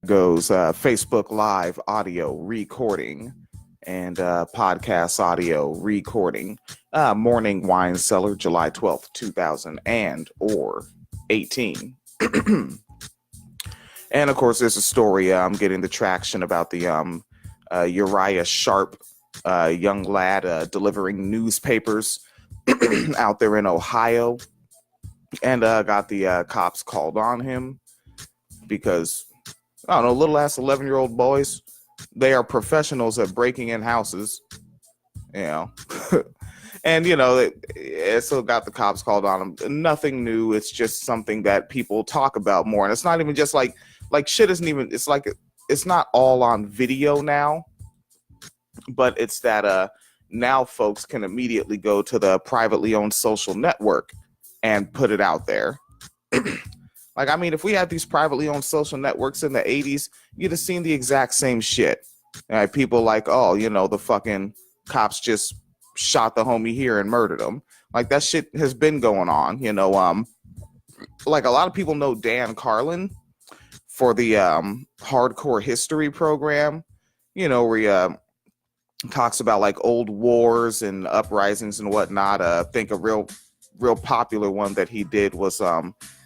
Goes Facebook Live audio recording and podcast audio recording. Morning Wine Cellar, July 12th, 2000 and or 18. And of course, there's a story getting the traction about the Uriah Sharp young lad delivering newspapers out there in Ohio, and got the cops called on him because, I don't know, little ass 11-year-old boys, they are professionals at breaking in houses, you know. And, you know, it still got the cops called on them. Nothing new. It's just something that people talk about more. And it's not even just like shit isn't even, it's like, it's not all on video now, but it's that now folks can immediately go to the privately owned social network and put it out there. Like, I mean, if we had these privately owned social networks in the 80s, you'd have seen the exact same shit. People like, oh, you know, the fucking cops just shot the homie here and murdered him. Like, that shit has been going on, you know. Like, a lot of people know Dan Carlin for the hardcore history program, you know, where he talks about like old wars and uprisings and whatnot. I think a real popular one that he did was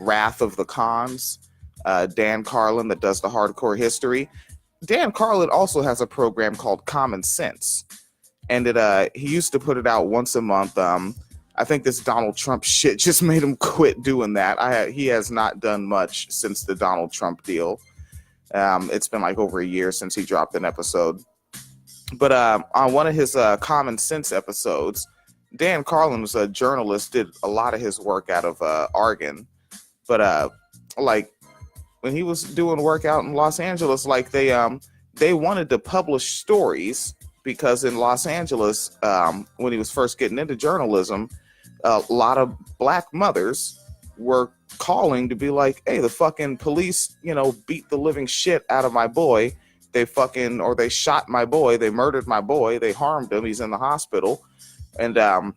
Wrath of the Khans. Dan Carlin, that does the hardcore history. Dan Carlin also has a program called Common Sense, and he used to put it out once a month. I think this Donald Trump shit just made him quit doing that. He has not done much since the Donald Trump deal. It's been like over a year since he dropped an episode. But on one of his Common Sense episodes, Dan Carlin was a journalist, did a lot of his work out of Oregon. But like when he was doing work out in Los Angeles, like they wanted to publish stories because in Los Angeles, when he was first getting into journalism, a lot of black mothers were calling to be like, hey, the fucking police, you know, beat the living shit out of my boy. They shot my boy. They murdered my boy. They harmed him. He's in the hospital. And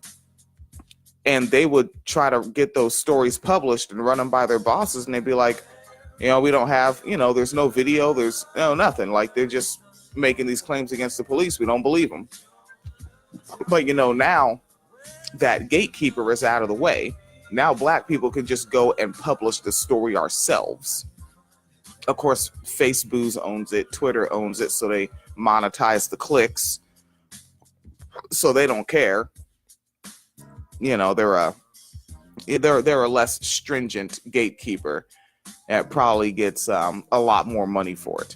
they would try to get those stories published and run them by their bosses. And they'd be like, you know, we don't have, you know, there's no video. There's nothing. Like, they're just making these claims against the police. We don't believe them. But, you know, now that gatekeeper is out of the way, now black people can just go and publish the story ourselves. Of course, Facebook owns it, Twitter owns it, so they monetize the clicks. So they don't care. You know, they're a less stringent gatekeeper and probably gets a lot more money for it.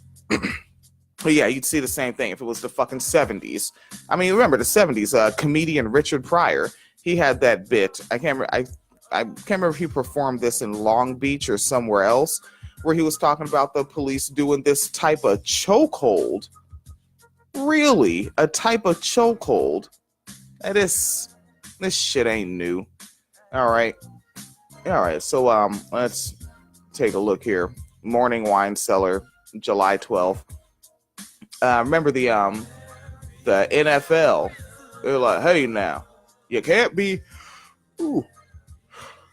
But yeah, you'd see the same thing if it was the fucking 70s. I mean, remember the 70s, comedian Richard Pryor, he had that bit. I can't remember if he performed this in Long Beach or somewhere else, where he was talking about the police doing this type of chokehold. Really? A type of chokehold? This shit ain't new. All right. So let's take a look here. Morning Wine Cellar, July 12th. Remember the NFL? They're like, hey, now you can't be.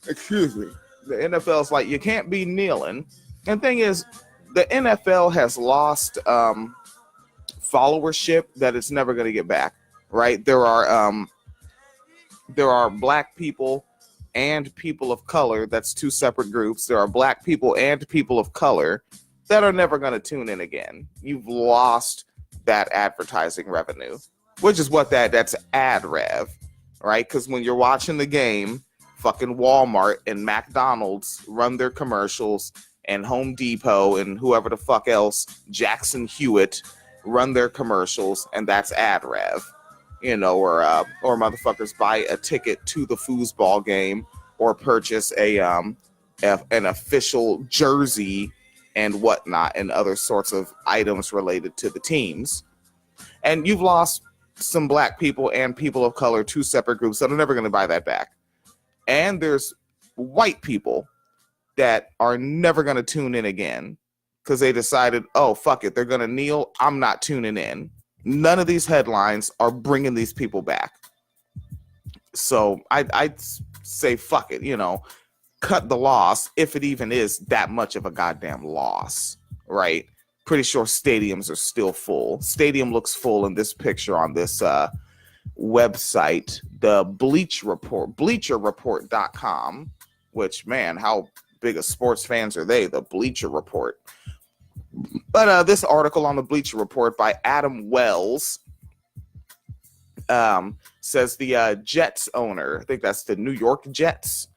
Excuse me. The NFL's like, you can't be kneeling. And the thing is, the NFL has lost followership that it's never going to get back. Right? There are black people and people of color. That's two separate groups. There are black people and people of color that are never going to tune in again. You've lost that advertising revenue, which is what that's ad rev, right? Because when you're watching the game, fucking Walmart and McDonald's run their commercials, and Home Depot and whoever the fuck else, Jackson Hewitt, run their commercials, and that's ad rev. You know, or motherfuckers buy a ticket to the foosball game or purchase an official jersey and whatnot and other sorts of items related to the teams. And you've lost some black people and people of color, two separate groups that are never going to buy that back. And there's white people that are never going to tune in again because they decided, oh, fuck it, they're going to kneel. I'm not tuning in. None of these headlines are bringing these people back. So I'd say, fuck it, you know, cut the loss if it even is that much of a goddamn loss, right? Pretty sure stadiums are still full. Stadium looks full in this picture on this website, the Bleacher Report, bleacherreport.com, which, man, how big of sports fans are they? The Bleacher Report. But this article on the Bleacher Report by Adam Wells says the Jets owner, I think that's the New York Jets,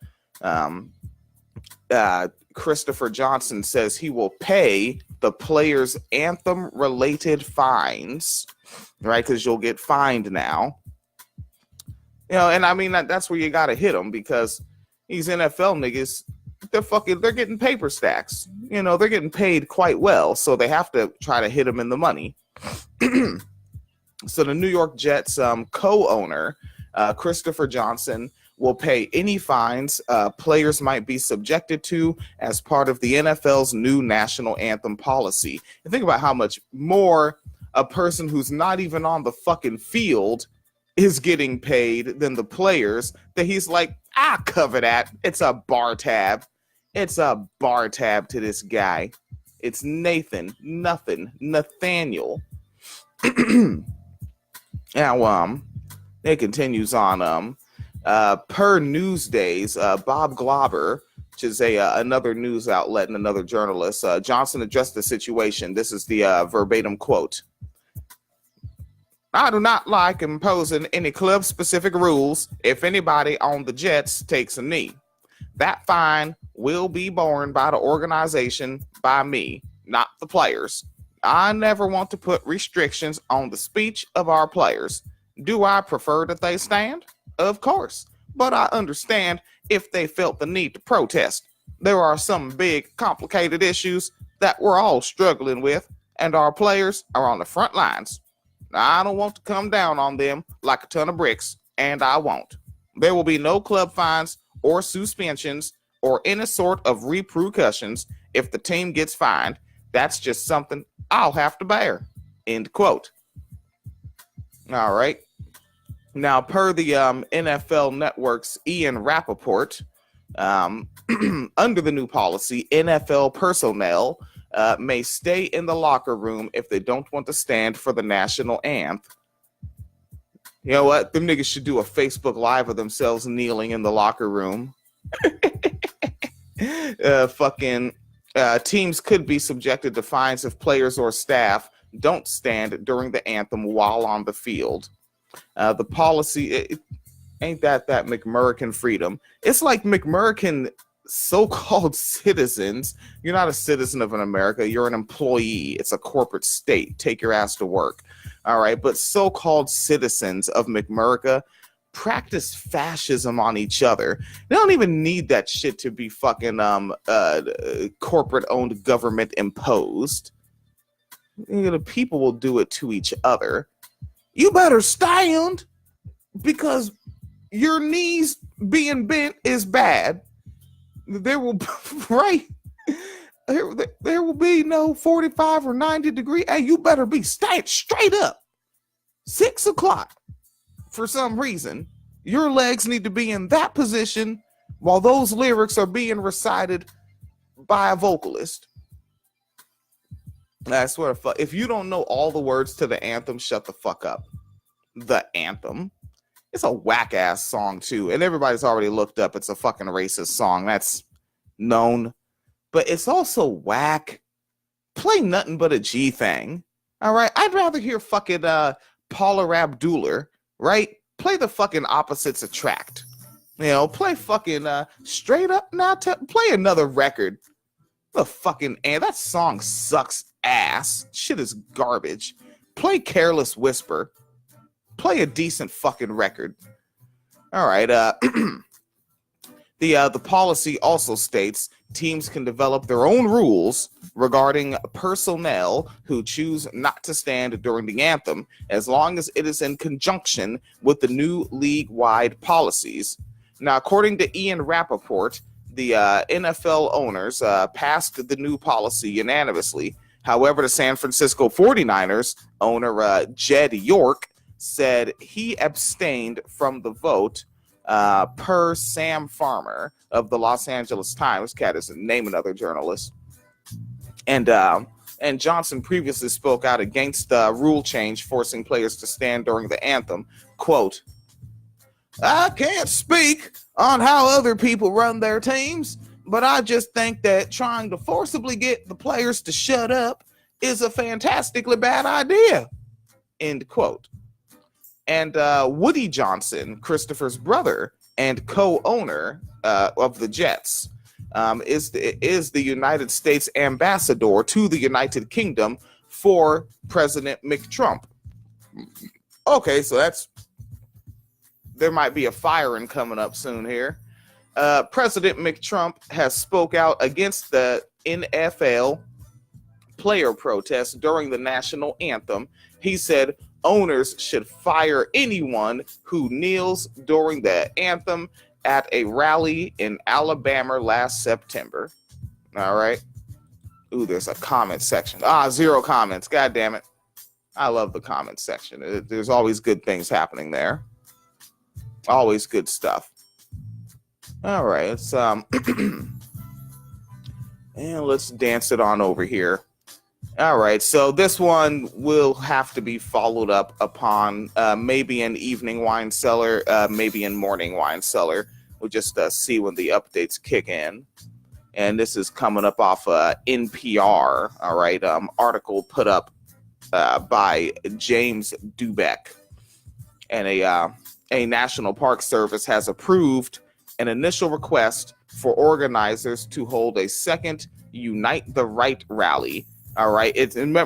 Christopher Johnson, says he will pay the players' anthem-related fines, right? Because you'll get fined now. And I mean, that's where you got to hit them, because these NFL niggas, they're getting paper stacks. They're getting paid quite well, so they have to try to hit them in the money. So the New York Jets co-owner, Christopher Johnson, will pay any fines players might be subjected to as part of the NFL's new national anthem policy. And think about how much more a person who's not even on the fucking field is getting paid than the players, that he's like, I cover that. It's a bar tab. It's a bar tab to this guy. It's Nathaniel. Now, it continues on. Per Newsdays, Bob Glauber, which is another news outlet and another journalist, Johnson addressed the situation. This is the verbatim quote. I do not like imposing any club-specific rules if anybody on the Jets takes a knee. That fine will be borne by the organization, by me, not the players. I never want to put restrictions on the speech of our players. Do I prefer that they stand? Of course, but I understand if they felt the need to protest. There are some big, complicated issues that we're all struggling with, and our players are on the front lines. I don't want to come down on them like a ton of bricks, and I won't. There will be no club fines or suspensions or any sort of repercussions if the team gets fined. That's just something I'll have to bear. End quote. All right. Now, per the NFL Network's Ian Rappaport, under the new policy, NFL personnel may stay in the locker room if they don't want to stand for the national anthem. You know what? Them niggas should do a Facebook Live of themselves kneeling in the locker room. Teams could be subjected to fines if players or staff don't stand during the anthem while on the field. The policy, ain't that McMurrican freedom? It's like McMurrican so-called citizens. You're not a citizen of an America. You're an employee. It's a corporate state. Take your ass to work. All right. But so-called citizens of McMurrica practice fascism on each other. They don't even need that shit to be fucking corporate-owned, government-imposed. The people will do it to each other. You better stand because your knees being bent is bad. There will there will be no 45 or 90 degree. Hey, you better be straight up. 6 o'clock. For some reason, your legs need to be in that position while those lyrics are being recited by a vocalist. I swear to fuck. If you don't know all the words to the anthem, shut the fuck up. The anthem. It's a whack ass song too, and everybody's already looked up. It's a fucking racist song. That's known, but it's also whack. Play nothing but a G thing. All right, I'd rather hear fucking Paula Abdul, right? Play the fucking Opposites Attract. Play fucking Straight Up Now. Play another record. The fucking that song sucks ass. Shit is garbage. Play Careless Whisper. Play a decent fucking record. All right. The policy also states teams can develop their own rules regarding personnel who choose not to stand during the anthem, as long as it is in conjunction with the new league-wide policies. Now, according to Ian Rappaport, the NFL owners passed the new policy unanimously. However, the San Francisco 49ers owner, Jed York, said he abstained from the vote, per Sam Farmer of the Los Angeles Times. Cat is name another journalist. And And Johnson previously spoke out against the rule change forcing players to stand during the anthem. Quote, I can't speak on how other people run their teams, but I just think that trying to forcibly get the players to shut up is a fantastically bad idea. End quote. And Woody Johnson, Christopher's brother and co-owner of the Jets, is the United States ambassador to the United Kingdom for President McTrump. Okay, so there might be a firing coming up soon here. President McTrump has spoke out against the NFL player protests during the national anthem. He said owners should fire anyone who kneels during the anthem at a rally in Alabama last September. All right. Ooh, there's a comment section. 0 comments. God damn it. I love the comment section. There's always good things happening there. Always good stuff. All right. Let's and let's dance it on over here. All right, so this one will have to be followed up upon maybe an evening wine cellar, maybe in morning wine cellar. We'll just see when the updates kick in. And this is coming up off NPR, all right, article put up by James Dubeck. And a National Park Service has approved an initial request for organizers to hold a second Unite the Right rally. All right. Remember,